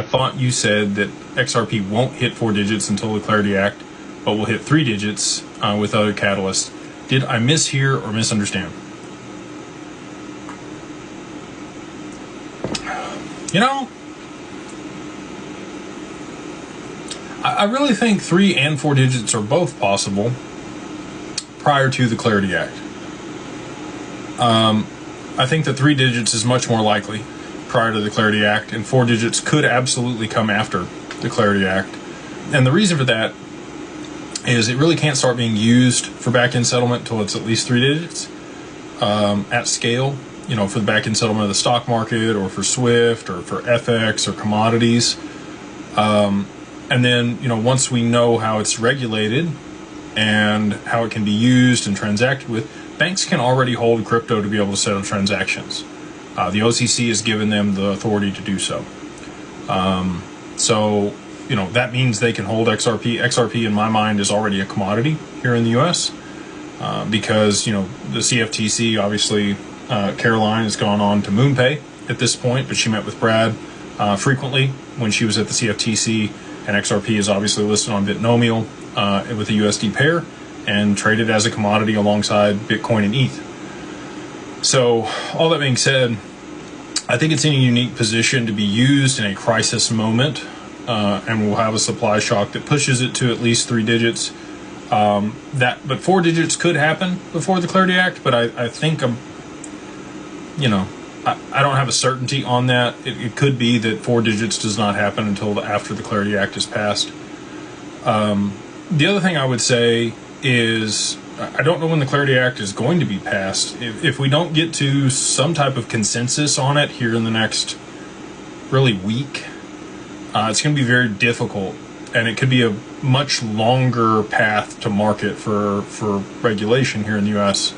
I thought you said that XRP won't hit 4 digits until the Clarity Act, but will hit 3 digits with other catalysts. Did I mishear or misunderstand? You know, I really think 3 and 4 digits are both possible prior to the Clarity Act. I think that 3 digits is much more likely prior to the Clarity Act, and 4 digits could absolutely come after the Clarity Act. And the reason for that is it really can't start being used for back-end settlement until it's at least 3 digits at scale, you know, for the back-end settlement of the stock market or for SWIFT or for FX or commodities. And then, you know, once we know how it's regulated and how it can be used and transacted with, banks can already hold crypto to be able to settle transactions. The OCC has given them the authority to do so. So, you know, that means they can hold XRP. XRP, in my mind, is already a commodity here in the U.S. Because, you know, the CFTC, obviously, Caroline has gone on to MoonPay at this point, but she met with Brad frequently when she was at the CFTC, and XRP is obviously listed on Bitnomial with a USD pair and traded as a commodity alongside Bitcoin and ETH. So, all that being said, I think it's in a unique position to be used in a crisis moment, and we'll have a supply shock that pushes it to at least 3 digits. But 4 digits could happen before the Clarity Act, but I think I don't have a certainty on that. It could be that 4 digits does not happen until after the Clarity Act is passed. The other thing I would say is I don't know when the Clarity Act is going to be passed. If we don't get to some type of consensus on it here in the next really week, it's going to be very difficult, and it could be a much longer path to market for regulation here in the U.S.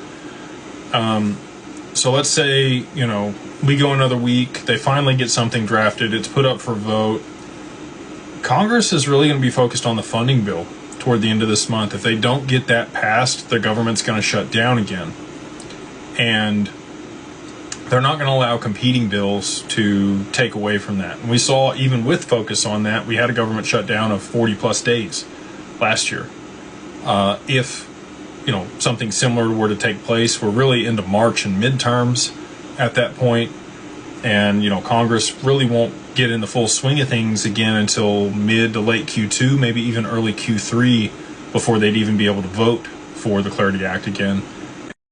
So let's say, you know, we go another week, they finally get something drafted, it's put up for vote. Congress is really going to be focused on the funding bill toward the end of this month. If they don't get that passed, the government's going to shut down again. And they're not going to allow competing bills to take away from that. And we saw, even with focus on that, we had a government shutdown of 40 plus days last year. If, you know, something similar were to take place, we're really into March and midterms at that point. And, you know, Congress really won't get in the full swing of things again until mid to late Q2, maybe even early Q3, before they'd even be able to vote for the Clarity Act again.